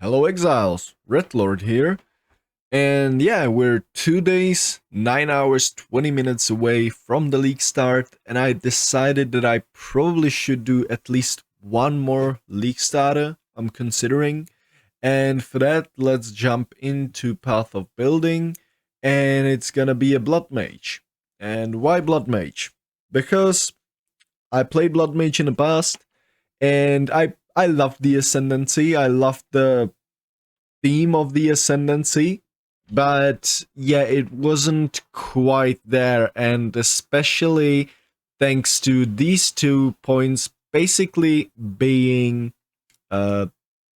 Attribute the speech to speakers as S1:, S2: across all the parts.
S1: Hello Exiles, Red Lord here. And yeah, we're 2 days, 9 hours, 20 minutes away from the league start, and I decided that I probably should do at least one more league starter I'm considering. And for that, let's jump into Path of Building, and it's gonna be a Blood Mage. And why Blood Mage? Because I played Blood Mage in the past, and I love the ascendancy. I love the theme of the ascendancy, but yeah, it wasn't quite there, and especially thanks to these 2 points basically being a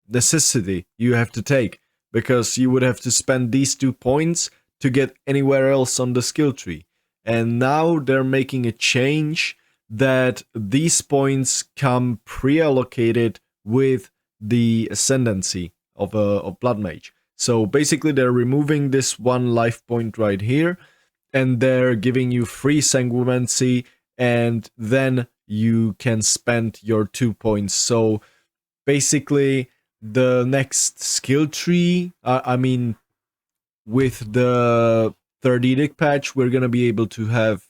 S1: necessity you have to take, because you would have to spend these 2 points to get anywhere else on the skill tree. And now they're making a change that these points come pre-allocated with the ascendancy of Blood Mage. So basically they're removing this one life point right here, and they're giving you free sanguimancy, and then you can spend your 2 points. So basically the next skill tree, with the Third Edict patch, we're gonna be able to have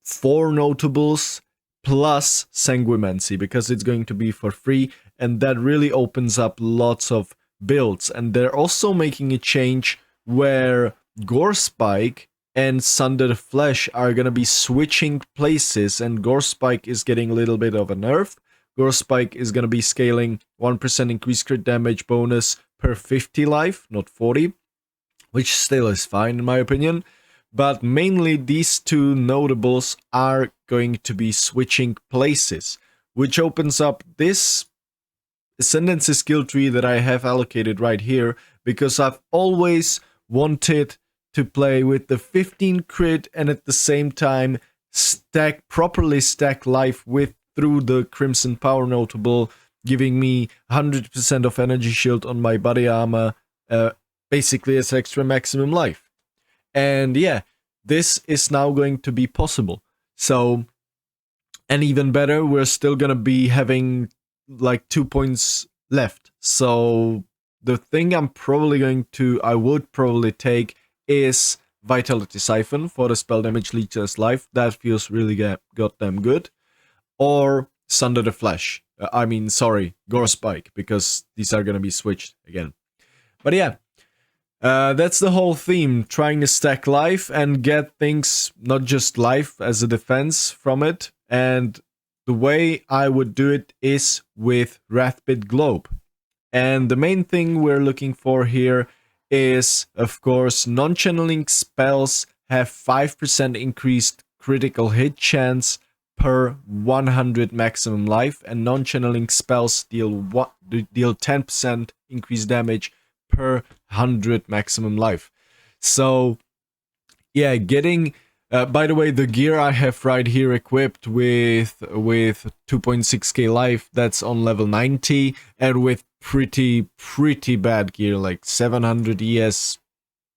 S1: 4 notables plus sanguimancy, because it's going to be for free, and that really opens up lots of builds. And they're also making a change where Gore Spike and Sunder the Flesh are gonna be switching places, and Gore Spike is getting a little bit of a nerf. Gore Spike is gonna be scaling 1% increased crit damage bonus per 50 life, not 40, which still is fine in my opinion. But mainly these 2 notables are going to be switching places, which opens up this ascendancy skill tree that I have allocated right here, because I've always wanted to play with the 15 crit and at the same time properly stack life with through the Crimson Power notable, giving me 100% of energy shield on my body armor, basically as extra maximum life. And yeah, this is now going to be possible. So, and even better, we're still gonna be having like 2 points left. So the thing I would probably take is Vitality Siphon for the spell damage leeches life. That feels really goddamn good. Or Sunder the Flesh. Gore Spike, because these are gonna be switched again. But yeah, that's the whole theme, trying to stack life and get things, not just life as a defense from it. And the way I would do it is with Rathpith Globe. And the main thing we're looking for here is, of course, non-channeling spells have 5% increased critical hit chance per 100 maximum life, and non-channeling spells deal 10% increased damage per 100 maximum life. So yeah, getting by the way, the gear I have right here equipped with 2.6k life, that's on level 90, and with pretty bad gear like 700 ES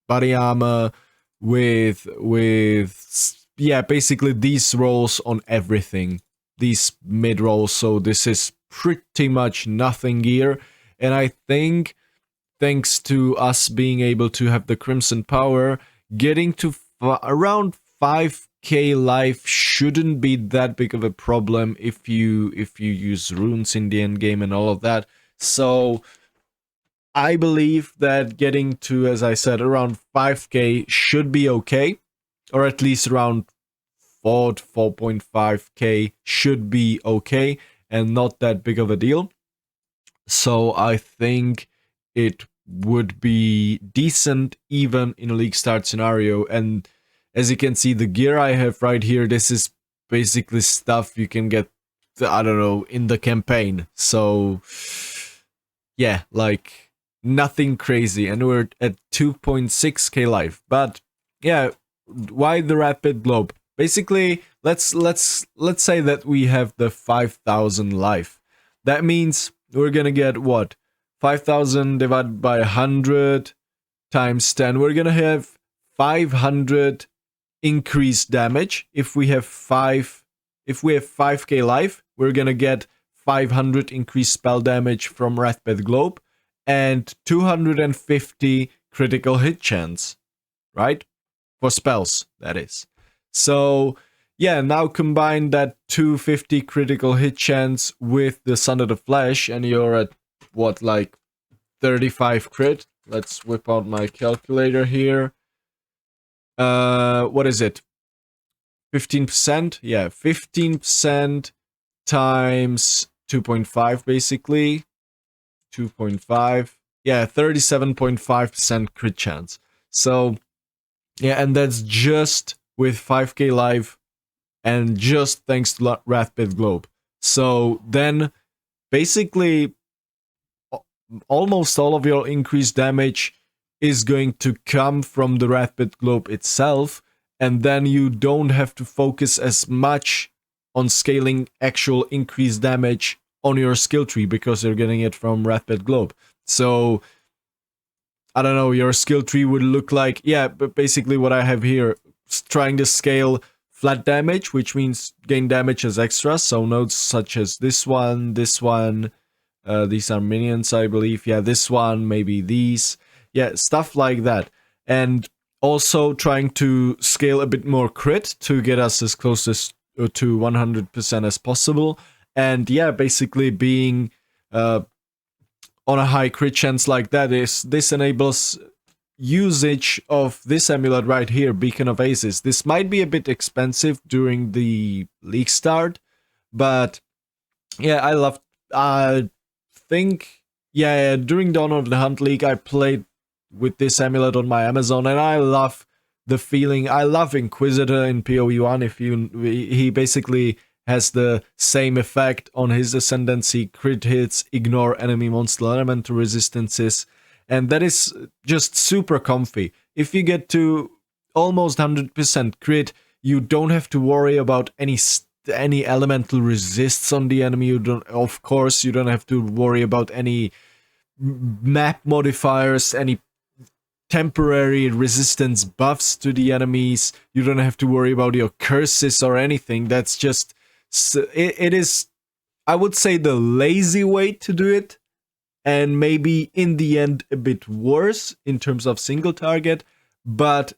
S1: body armor, with yeah, basically these rolls on everything, these mid rolls. So this is pretty much nothing gear, and I think thanks to us being able to have the Crimson Power, getting to around 5k life shouldn't be that big of a problem if you use runes in the end game and all of that. So I believe that getting to, as I said, around 5k should be okay, or at least around 4.5k should be okay and not that big of a deal. So I think it would be decent even in a league start scenario. And as you can see, the gear I have right here, this is basically stuff you can get, I don't know, in the campaign. So yeah, like nothing crazy, and we're at 2.6k life. But yeah, why the Rathpith Globe? Basically, let's say that we have the 5,000 life. That means we're gonna get what? 5,000 divided by 100 times 10. We're gonna have 500 increased damage. If we have 5k life, we're gonna get 500 increased spell damage from Rathpith Globe. and 250 critical hit chance, right? For spells, that is. So, yeah, now combine that 250 critical hit chance with the Son of the Flesh, and you're at, what, like 35 crit? Let's whip out my calculator here. What is it? 15%? Yeah, 15% times 2.5, basically. 2.5. Yeah, 37.5% crit chance. So, yeah, and that's just with 5k life and just thanks to Rathpith Globe. So then, basically, almost all of your increased damage is going to come from the Rathpith Globe itself, and then you don't have to focus as much on scaling actual increased damage on your skill tree because you're getting it from Rathpith Globe. So, I don't know, your skill tree would look like, yeah, but basically what I have here, trying to scale flat damage, which means gain damage as extra, so nodes such as this one, these are minions, I believe, yeah, this one, maybe these, yeah, stuff like that. And also trying to scale a bit more crit to get us as close as to 100% as possible. And yeah, basically being on a high crit chance like that, this enables usage of this amulet right here, Beacon of Aces. This might be a bit expensive during the league start, but yeah, I think, yeah, during Dawn of the Hunt League, I played with this amulet on my Amazon, and I love the feeling. I love Inquisitor in PoE1. He basically has the same effect on his ascendancy, crit hits, ignore enemy monster elemental resistances, and that is just super comfy. If you get to almost 100% crit, you don't have to worry about any elemental resists on the enemy. You don't, of course, you don't have to worry about any map modifiers, any temporary resistance buffs to the enemies. You don't have to worry about your curses or anything. That's just, it is, I would say, the lazy way to do it, and maybe in the end a bit worse in terms of single target, but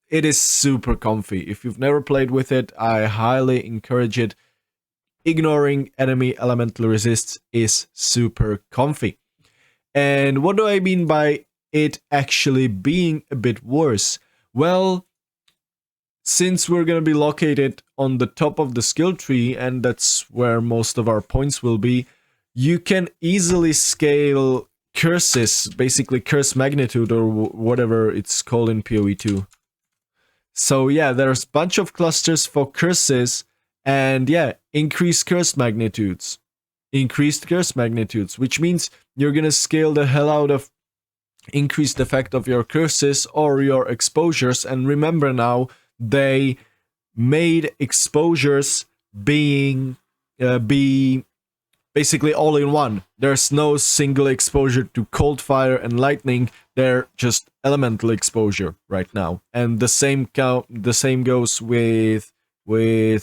S1: it is super comfy. If you've never played with it, I highly encourage it. Ignoring enemy elemental resists is super comfy. And what do I mean by it actually being a bit worse? Well, since we're going to be located on the top of the skill tree, and that's where most of our points will be, you can easily scale curses, basically curse magnitude or whatever it's called in PoE2. So yeah, there's a bunch of clusters for curses, and yeah, increased curse magnitudes, which means you're gonna scale the hell out of increased effect of your curses or your exposures. And remember now, they made exposures be basically all in one. There's no single exposure to cold, fire, and lightning. They're just elemental exposure right now. And the same goes with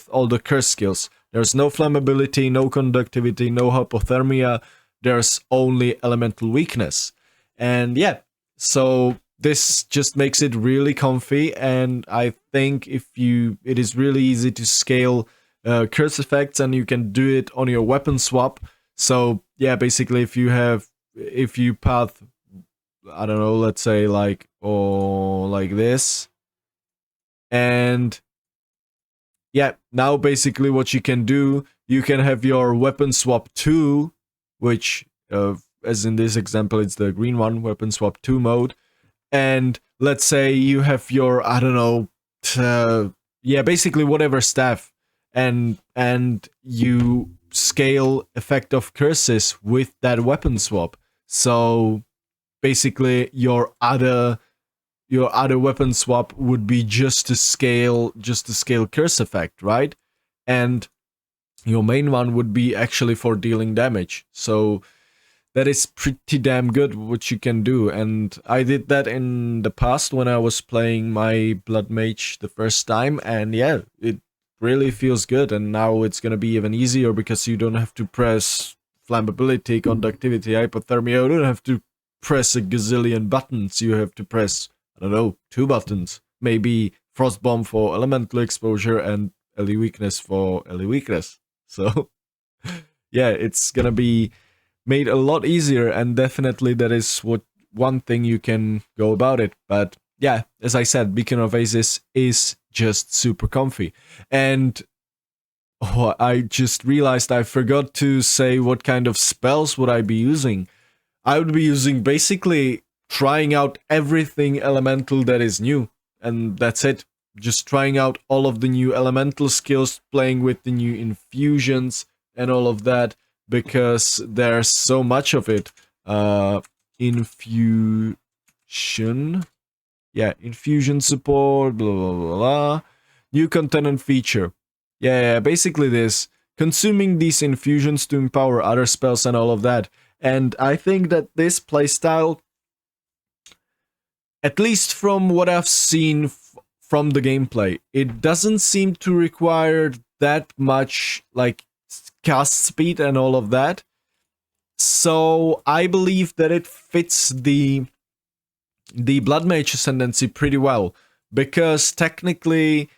S1: all the curse skills. There's no flammability, no conductivity, no hypothermia. There's only elemental weakness. And yeah, so this just makes it really comfy. And I think it is really easy to scale curse effects, and you can do it on your weapon swap. So yeah, basically if you path, I don't know, let's say like this, and yeah, now basically what you can do, you can have your weapon swap 2, which as in this example it's the green one, weapon swap 2 mode, and let's say you have your, I don't know, yeah, basically whatever staff, and you scale effect of curses with that weapon swap. So basically your other weapon swap would be just to scale curse effect, right? And your main one would be actually for dealing damage. So that is pretty damn good what you can do. And I did that in the past when I was playing my Blood Mage the first time, and yeah, it really feels good. And now it's gonna be even easier because you don't have to press flammability, conductivity, hypothermia. You don't have to press a gazillion buttons. You have to press, I don't know, 2 buttons. Maybe Frost Bomb for elemental exposure and LE weakness for LE weakness. So, yeah, it's gonna be made a lot easier, and definitely that is what one thing you can go about it. But yeah, as I said, Beacon of Aces is just super comfy. And oh, I just realized I forgot to say what kind of spells would I be using. I would be using basically trying out everything elemental that is new, and that's it. Just trying out all of the new elemental skills, playing with the new infusions and all of that, because there's so much of it. Infusion. Yeah, infusion support, blah, blah, blah, blah. New content and feature. Yeah, basically this. Consuming these infusions to empower other spells and all of that. And I think that this playstyle, at least from what I've seen from the gameplay, it doesn't seem to require that much like cast speed and all of that. So I believe that it fits the Blood Mage ascendancy pretty well, because technically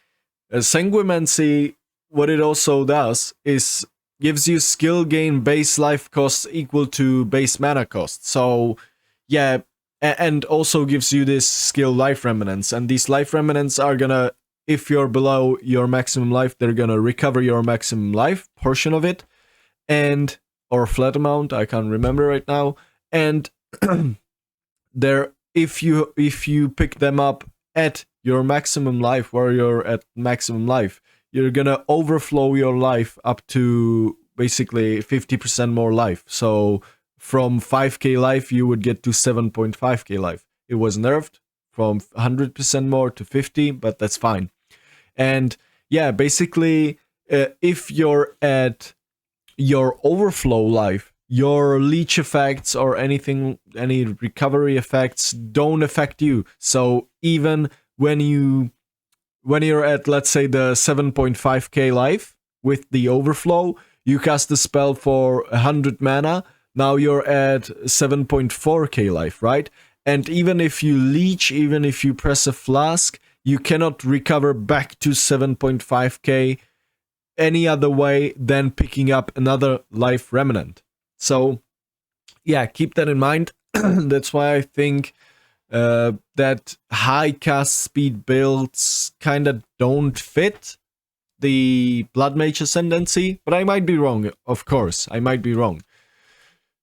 S1: Sanguimancy, what it also does is gives you skill gain base life costs equal to base mana cost. So yeah, and also gives you this skill life remnants, and these life remnants are gonna, if you're below your maximum life, they're gonna recover your maximum life portion of it, and or flat amount, I can't remember right now. And there, if you pick them up at your maximum life, where you're at maximum life, you're gonna overflow your life up to basically 50% more life. So from 5k life you would get to 7.5k life. It was nerfed from 100% more to 50, but that's fine. And yeah, basically if you're at your overflow life, your leech effects or anything, any recovery effects don't affect you. So even when you're at, let's say, the 7.5k life with the overflow, you cast the spell for 100 mana, now you're at 7.4k life, right? And even if you leech, even if you press a flask, you cannot recover back to 7.5k any other way than picking up another life remnant. So yeah, keep that in mind. That's why I think that high cast speed builds kind of don't fit the Blood Mage ascendancy, but I might be wrong, of course, I might be wrong.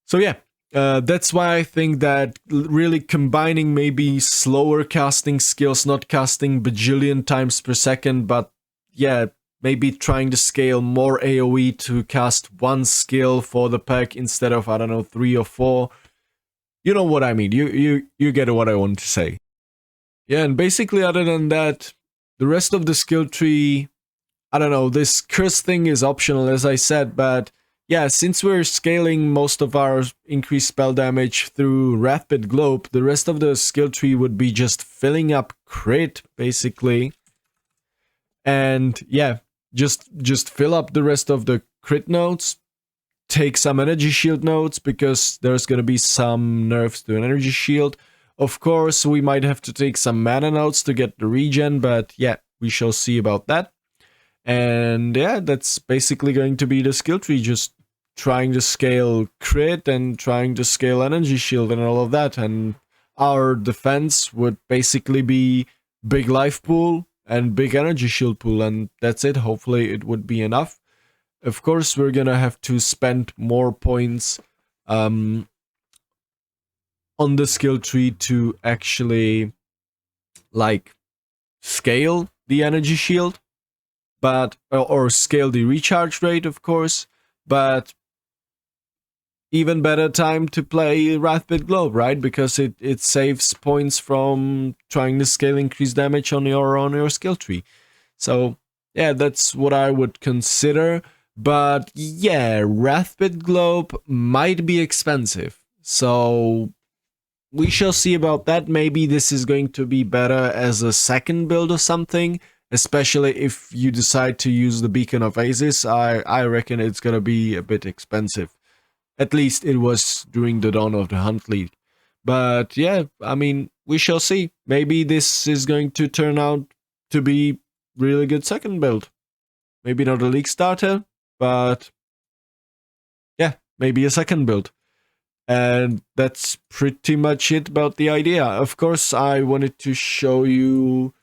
S1: So yeah, that's why I think that really combining maybe slower casting skills, not casting bajillion times per second, but yeah, maybe trying to scale more AoE to cast one skill for the pack instead of, I don't know, 3 or 4. You know what I mean, you get what I want to say. Yeah, and basically other than that, the rest of the skill tree, I don't know, this curse thing is optional as I said, but yeah, since we're scaling most of our increased spell damage through Rathpith Globe, the rest of the skill tree would be just filling up crit, basically. And yeah, just fill up the rest of the crit nodes, take some energy shield nodes, because there's gonna be some nerfs to an energy shield. Of course, we might have to take some mana nodes to get the regen, but yeah, we shall see about that. And yeah, that's basically going to be the skill tree, just trying to scale crit and trying to scale energy shield and all of that. And our defense would basically be big life pool and big energy shield pool, and that's it. Hopefully it would be enough. Of course, we're gonna have to spend more points on the skill tree to actually like scale the energy shield, but or scale the recharge rate, of course. But even better time to play Rathpith Globe, right? Because it saves points from trying to scale increased damage on your skill tree. So yeah, that's what I would consider. But yeah, Rathpith Globe might be expensive, so we shall see about that. Maybe this is going to be better as a second build or something, especially if you decide to use the Beacon of Aces. I reckon it's gonna be a bit expensive. At least it was during the dawn of the Hunt League. But yeah, I mean, we shall see. Maybe this is going to turn out to be really good second build. Maybe not a league starter, but yeah, maybe a second build. And that's pretty much it about the idea. Of course, I wanted to show you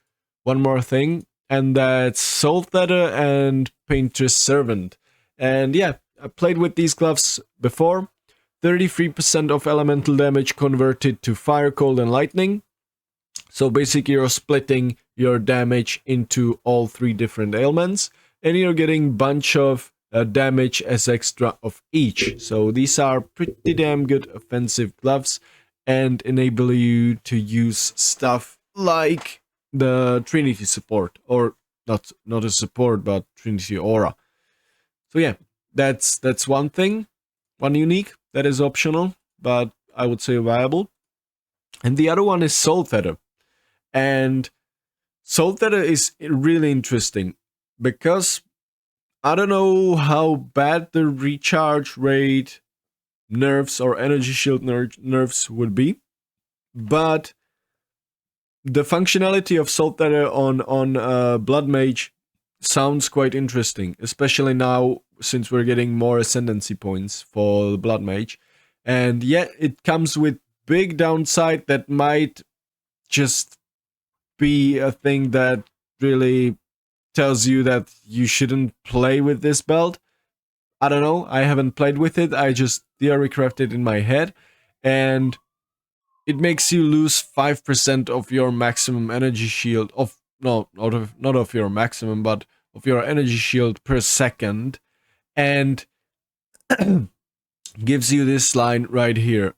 S1: one more thing, and that's Soul Feather and Painter's Servant. And yeah, I played with these gloves before. 33% of elemental damage converted to fire, cold, and lightning. So basically you're splitting your damage into all three different ailments, and you're getting bunch of damage as extra of each. So these are pretty damn good offensive gloves and enable you to use stuff like the Trinity support, or not a support, but Trinity aura. So yeah, that's one thing, one unique that is optional, but I would say viable. And the other one is Soul Feather. And Soul Feather is really interesting because I don't know how bad the recharge rate nerfs or energy shield nerfs would be, but the functionality of Soul Feather on Blood Mage sounds quite interesting, especially now since we're getting more ascendancy points for the Blood Mage. And yet it comes with big downside that might just be a thing that really tells you that you shouldn't play with this belt. I don't know, I haven't played with it, I just theory crafted in my head, and it makes you lose 5% of your maximum energy shield, of no, not of your maximum, but of your energy shield per second, and gives you this line right here.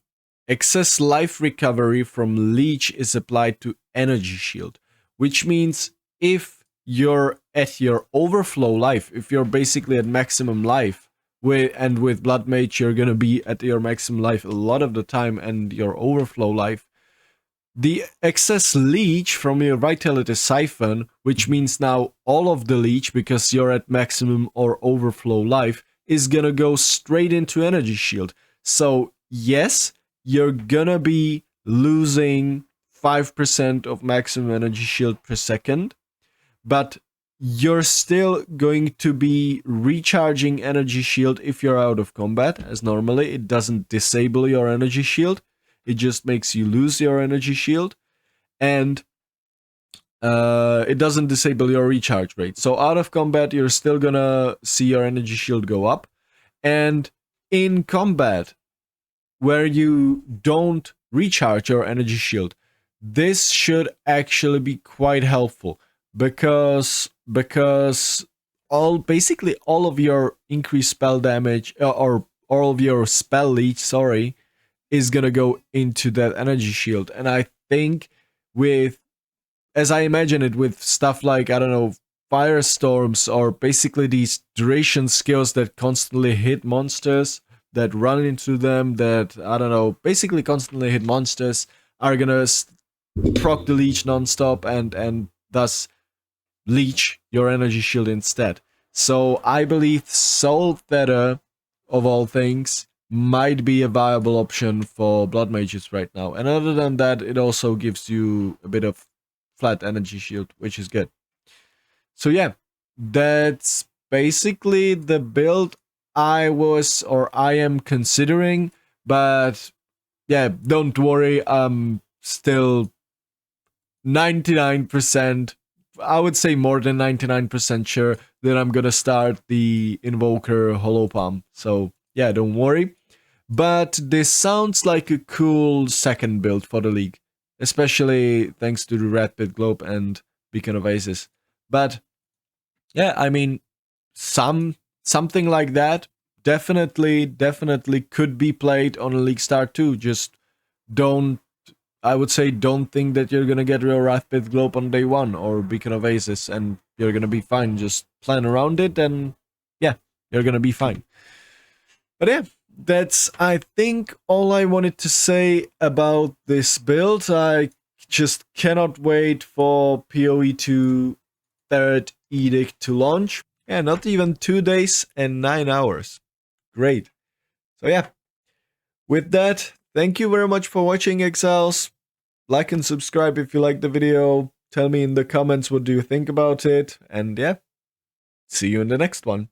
S1: Excess life recovery from leech is applied to energy shield, which means if you're at your overflow life, if you're basically at maximum life, with Blood Mage you're gonna be at your maximum life a lot of the time, and your overflow life, the excess leech from your Vitality Siphon, which means now all of the leech because you're at maximum or overflow life, is gonna go straight into energy shield. So yes, you're gonna be losing 5% of maximum energy shield per second, but you're still going to be recharging energy shield if you're out of combat, as normally it doesn't disable your energy shield, it just makes you lose your energy shield, and it doesn't disable your recharge rate. So out of combat, you're still gonna see your energy shield go up, and in combat, where you don't recharge your energy shield, this should actually be quite helpful because basically all of your increased spell damage, or all of your spell leech, sorry, is gonna go into that energy shield. And I think with, as I imagine it, with stuff like, I don't know, firestorms, or basically these duration skills that constantly hit monsters, that run into them, that, I don't know, basically constantly hit monsters, are gonna proc the leech nonstop and thus leech your energy shield instead. So I believe Soul Feather, of all things, might be a viable option for Blood Mages right now. And other than that, it also gives you a bit of flat energy shield, which is good. So yeah, that's basically the build I am considering, but yeah, don't worry, I'm still 99%, I would say more than 99% sure that I'm gonna start the Invoker Hollow Palm. So yeah, don't worry. But this sounds like a cool second build for the league, especially thanks to the Rathpith Globe and Beacon of Aces. But yeah, I mean, something like that definitely could be played on a League Start too. Just don't, I would say, don't think that you're gonna get your Rathpith Globe on day one or Beacon of Aces and you're gonna be fine. Just plan around it and yeah, you're gonna be fine. But yeah, that's, I think, all I wanted to say about this build. I just cannot wait for PoE2 Third Edict to launch. Yeah, not even 2 days and 9 hours. Great. So yeah, with that, Thank you very much for watching, Exiles. Like and subscribe if you like the video. Tell me in the comments what do you think about it. And yeah, see you in the next one.